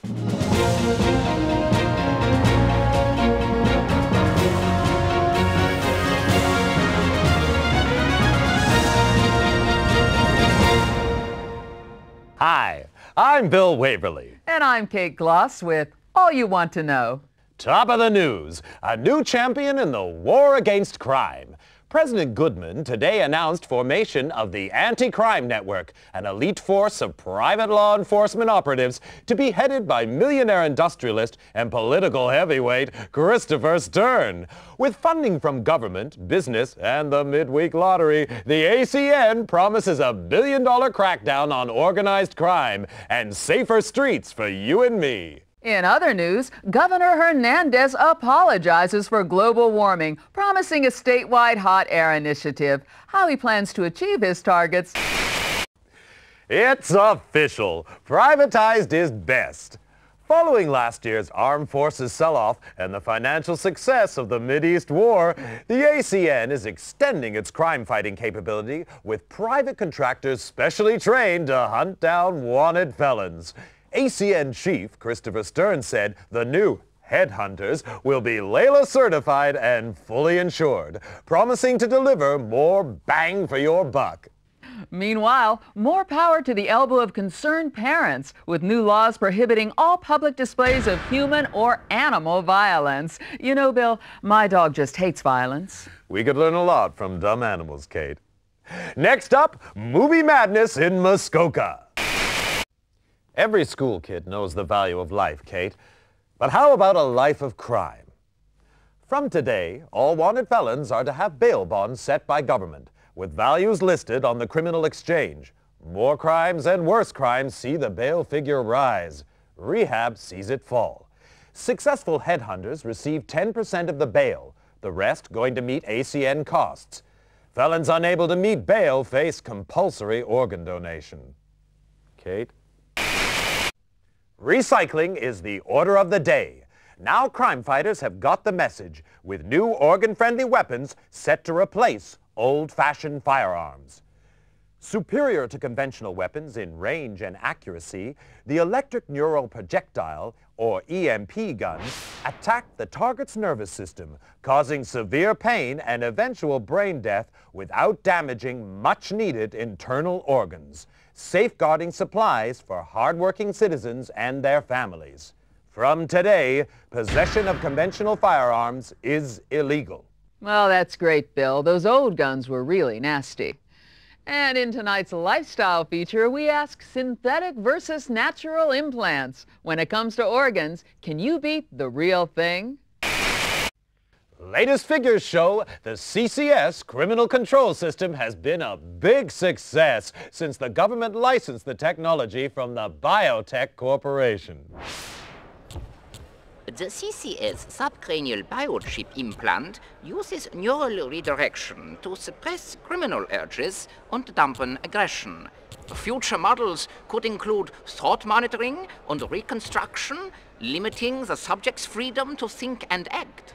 Hi, I'm Bill Waverly. And I'm Kate Gloss with All You Want to Know. Top of the news, a new champion in the war against crime. President Goodman today announced formation of the Anti-Crime Network, an elite force of private law enforcement operatives to be headed by millionaire industrialist and political heavyweight Christopher Stern. With funding from government, business, and the midweek lottery, the ACN promises a $1 billion crackdown on organized crime and safer streets for you and me. In other news, Governor Hernandez apologizes for global warming, promising a statewide hot air initiative. How he plans to achieve his targets. It's official. Privatized is best. Following last year's armed forces sell-off and the financial success of the Mideast War, the ACN is extending its crime-fighting capability with private contractors specially trained to hunt down wanted felons. ACN Chief Christopher Stern said the new Headhunters will be Layla certified and fully insured, promising to deliver more bang for your buck. Meanwhile, more power to the elbow of concerned parents with new laws prohibiting all public displays of human or animal violence. You know, Bill, my dog just hates violence. We could learn a lot from dumb animals, Kate. Next up, movie madness in Muskoka. Every school kid knows the value of life, Kate. But how about a life of crime? From today, all wanted felons are to have bail bonds set by government, with values listed on the criminal exchange. More crimes and worse crimes see the bail figure rise. Rehab sees it fall. Successful headhunters receive 10% of the bail, the rest going to meet ACN costs. Felons unable to meet bail face compulsory organ donation. Kate? Recycling is the order of the day. Now crime fighters have got the message, with new organ-friendly weapons set to replace old-fashioned firearms. Superior to conventional weapons in range and accuracy, the electric neural projectile, or EMP guns, attack the target's nervous system, causing severe pain and eventual brain death without damaging much-needed internal organs, safeguarding supplies for hard-working citizens and their families. From today, possession of conventional firearms is illegal. Well, that's great, Bill. Those old guns were really nasty. And in tonight's lifestyle feature, we ask synthetic versus natural implants. When it comes to organs, can you beat the real thing? Latest figures show the CCS criminal control system has been a big success since the government licensed the technology from the Biotech Corporation. The CCS subcranial biochip implant uses neural redirection to suppress criminal urges and dampen aggression. Future models could include thought monitoring and reconstruction, limiting the subject's freedom to think and act.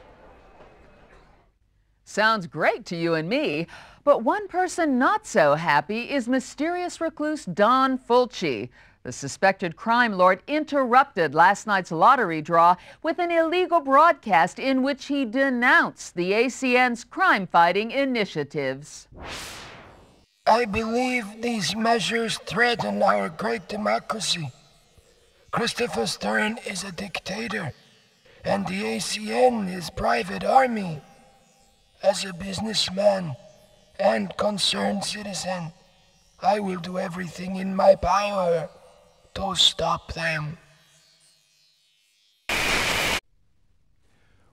Sounds great to you and me, but one person not so happy is mysterious recluse Don Fulci. The suspected crime lord interrupted last night's lottery draw with an illegal broadcast in which he denounced the ACN's crime-fighting initiatives. I believe these measures threaten our great democracy. Christopher Stern is a dictator, and the ACN is private army. As a businessman and concerned citizen, I will do everything in my power to stop them.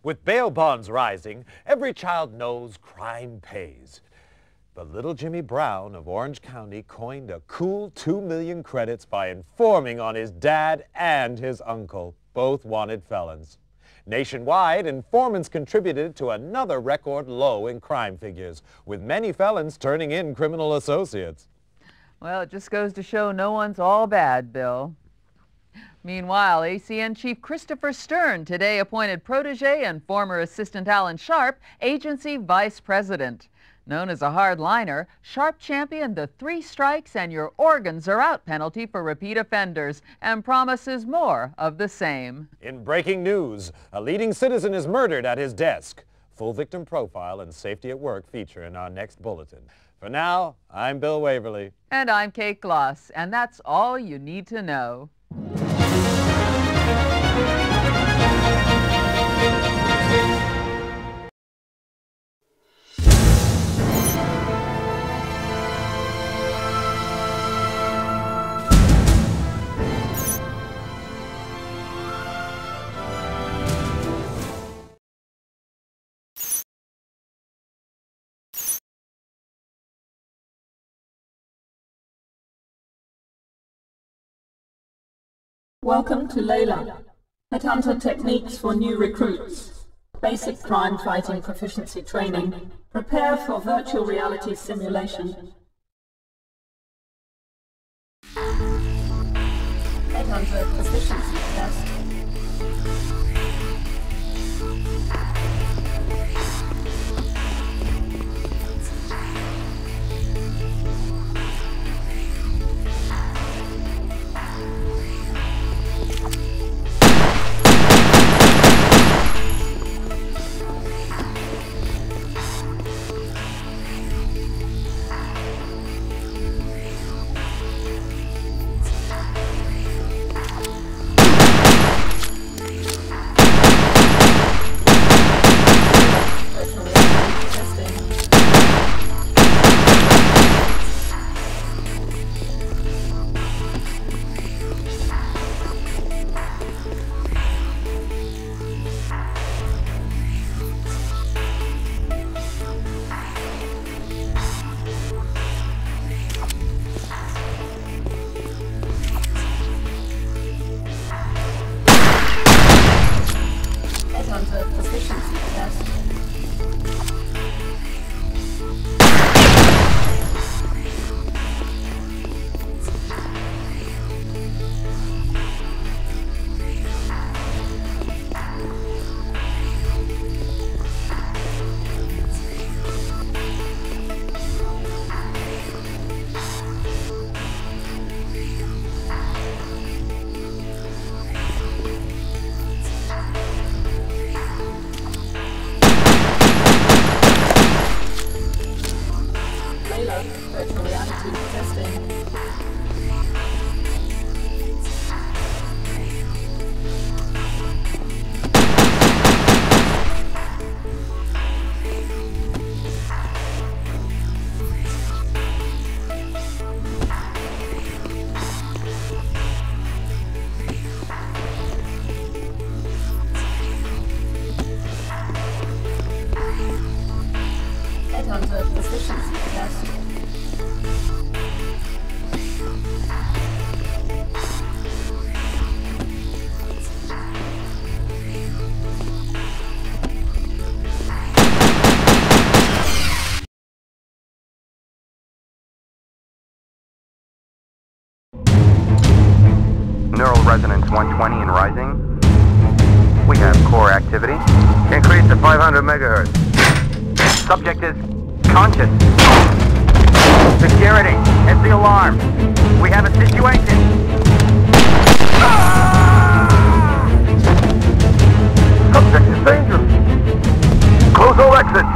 With bail bonds rising, every child knows crime pays. But little Jimmy Brown of Orange County coined a cool 2 million credits by informing on his dad and his uncle, both wanted felons. Nationwide, informants contributed to another record low in crime figures, with many felons turning in criminal associates. Well, it just goes to show no one's all bad, Bill. Meanwhile, ACN Chief Christopher Stern today appointed protege and former assistant Alan Sharp agency vice president. Known as a hardliner, Sharp championed the 3 strikes and your organs are out penalty for repeat offenders and promises more of the same. In breaking news, a leading citizen is murdered at his desk. Full victim profile and safety at work feature in our next bulletin. For now, I'm Bill Waverly. And I'm Kate Gloss, and that's all you need to know. Welcome to Layla, Headhunter Techniques for New Recruits, Basic Crime Fighting Proficiency Training, Prepare for Virtual Reality Simulation. Headhunter Proficiency Test. Neural resonance 120 and rising. We have core activity. Increase to 500 megahertz. Subject is conscious. Security, it's the alarm. We have a situation. Subject is dangerous. Close all exits.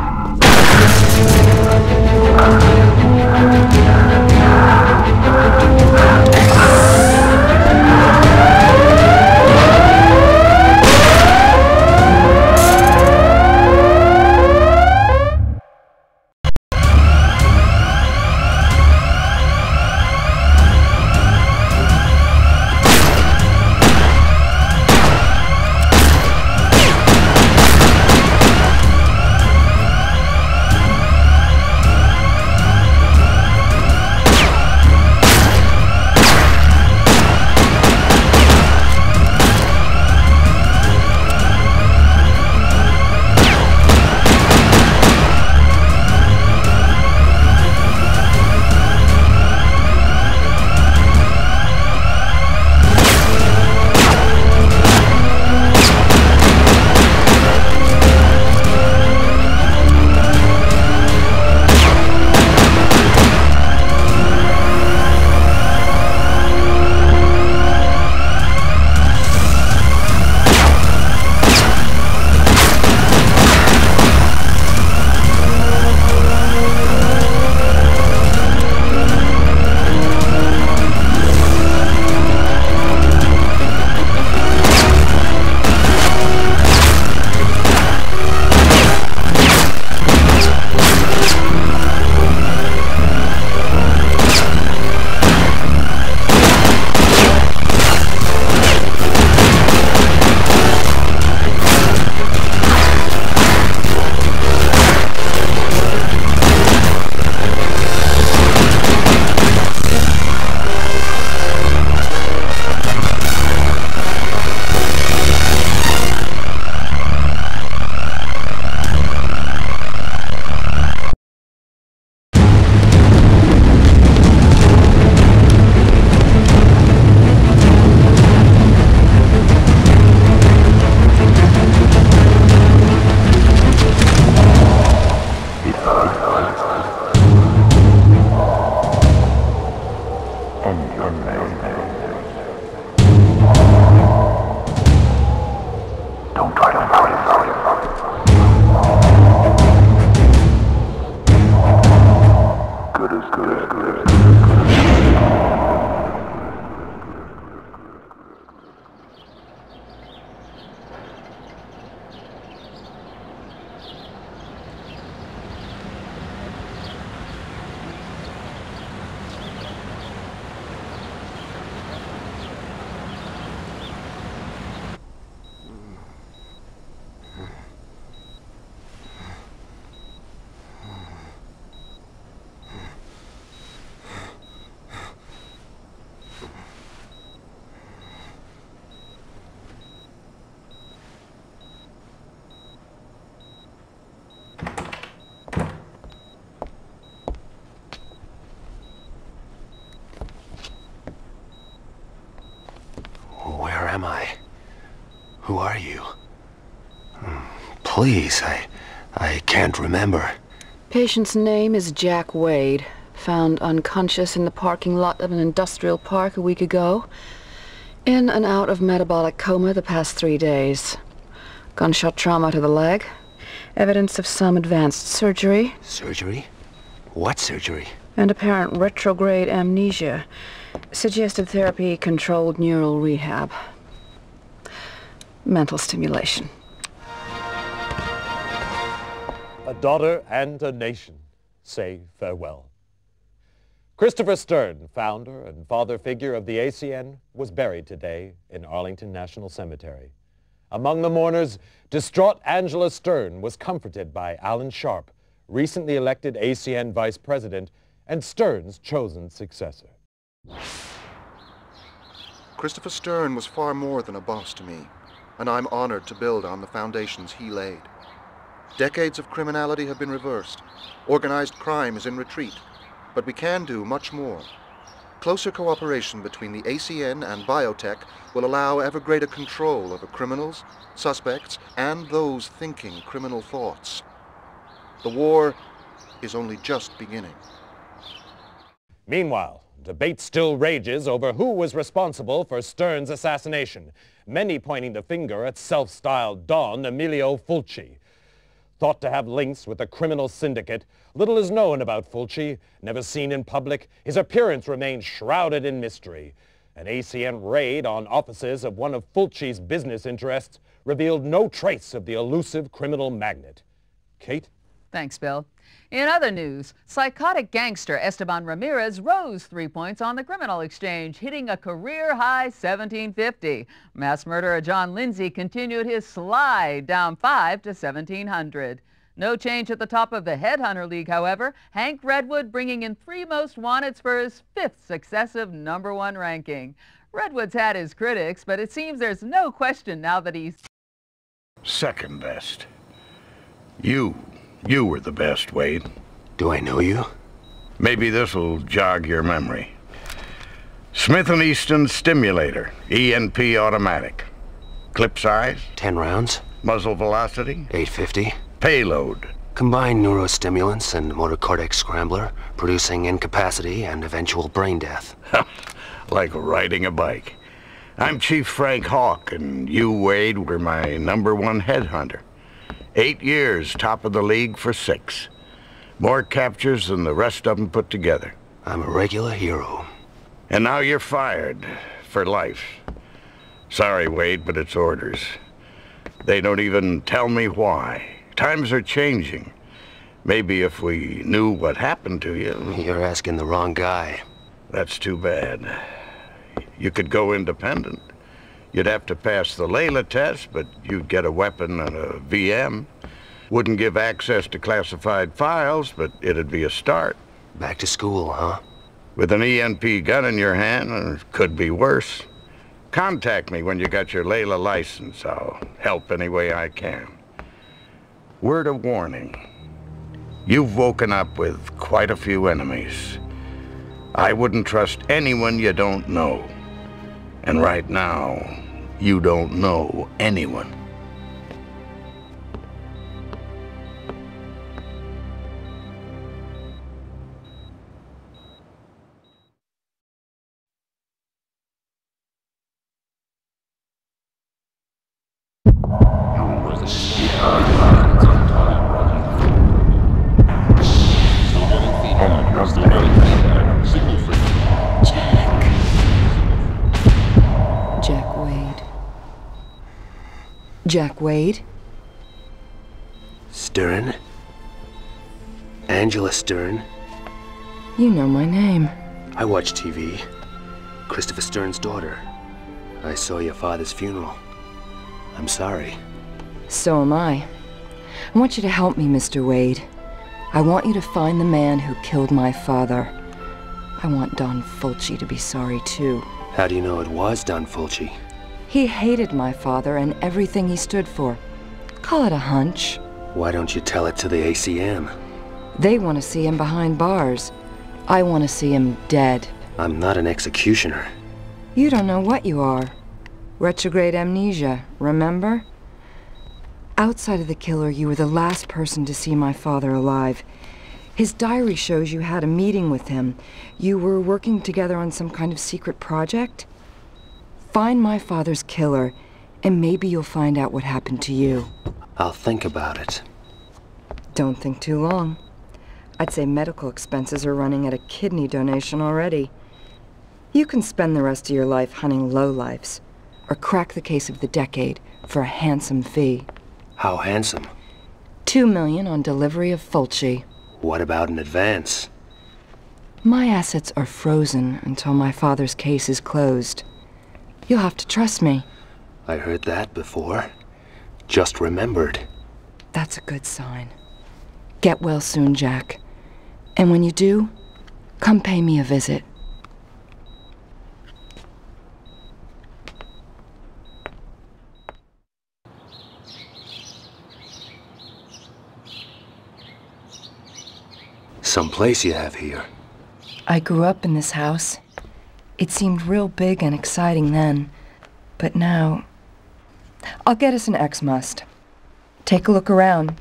am I? Who are you? Please, I can't remember. Patient's name is Jack Wade. Found unconscious in the parking lot of an industrial park a week ago. In and out of metabolic coma the past 3 days. Gunshot trauma to the leg. Evidence of some advanced surgery. Surgery? What surgery? And apparent retrograde amnesia. Suggested therapy, controlled neural rehab. Mental stimulation. A daughter and a nation say farewell. Christopher Stern, founder and father figure of the ACN, was buried today in Arlington National Cemetery. Among the mourners, distraught Angela Stern was comforted by Alan Sharp, recently elected ACN vice president and Stern's chosen successor. Christopher Stern was far more than a boss to me, and I'm honored to build on the foundations he laid. Decades of criminality have been reversed. Organized crime is in retreat. But we can do much more. Closer cooperation between the ACN and biotech will allow ever greater control over criminals, suspects, and those thinking criminal thoughts. The war is only just beginning. Meanwhile, debate still rages over who was responsible for Stern's assassination, many pointing the finger at self-styled Don Emilio Fulci. Thought to have links with a criminal syndicate, little is known about Fulci. Never seen in public, his appearance remains shrouded in mystery. An ACN raid on offices of one of Fulci's business interests revealed no trace of the elusive criminal magnate. Kate? Thanks, Bill. In other news, psychotic gangster Esteban Ramirez rose 3 points on the criminal exchange, hitting a career-high 1750. Mass murderer John Lindsay continued his slide, down 5 to 1700. No change at the top of the Headhunter League, however. Hank Redwood bringing in 3 most wanteds for his 5th successive #1 ranking. Redwood's had his critics, but it seems there's no question now that he's second best. You were the best, Wade. Do I know you? Maybe this'll jog your memory. Smith & Easton Stimulator, ENP automatic. Clip size? 10 rounds. Muzzle velocity? 850. Payload? Combined neurostimulants and motor cortex scrambler, producing incapacity and eventual brain death. Like riding a bike. I'm Chief Frank Hawk, and you, Wade, were my #1 headhunter. 8 years, top of the league for 6. More captures than the rest of them put together. I'm a regular hero. And now you're fired. For life. Sorry, Wade, but it's orders. They don't even tell me why. Times are changing. Maybe if we knew what happened to you... You're asking the wrong guy. That's too bad. You could go independent. You'd have to pass the Layla test, but you'd get a weapon and a VM. Wouldn't give access to classified files, but it'd be a start. Back to school, huh? With an ENP gun in your hand, it could be worse. Contact me when you got your Layla license. I'll help any way I can. Word of warning. You've woken up with quite a few enemies. I wouldn't trust anyone you don't know. And right now, you don't know anyone. Jack Wade? Stern? Angela Stern? You know my name. I watch TV. Christopher Stern's daughter. I saw your father's funeral. I'm sorry. So am I. I want you to help me, Mr. Wade. I want you to find the man who killed my father. I want Don Fulci to be sorry, too. How do you know it was Don Fulci? He hated my father and everything he stood for. Call it a hunch. Why don't you tell it to the ACM? They want to see him behind bars. I want to see him dead. I'm not an executioner. You don't know what you are. Retrograde amnesia, remember? Outside of the killer, you were the last person to see my father alive. His diary shows you had a meeting with him. You were working together on some kind of secret project? Find my father's killer, and maybe you'll find out what happened to you. I'll think about it. Don't think too long. I'd say medical expenses are running at a kidney donation already. You can spend the rest of your life hunting lowlifes, or crack the case of the decade for a handsome fee. How handsome? $2 million on delivery of Fulci. What about an advance? My assets are frozen until my father's case is closed. You'll have to trust me. I heard that before. Just remembered. That's a good sign. Get well soon, Jack. And when you do, come pay me a visit. Some place you have here. I grew up in this house. It seemed real big and exciting then, but now... I'll get us an X-Must. Take a look around.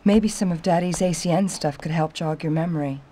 Maybe some of Daddy's ACN stuff could help jog your memory.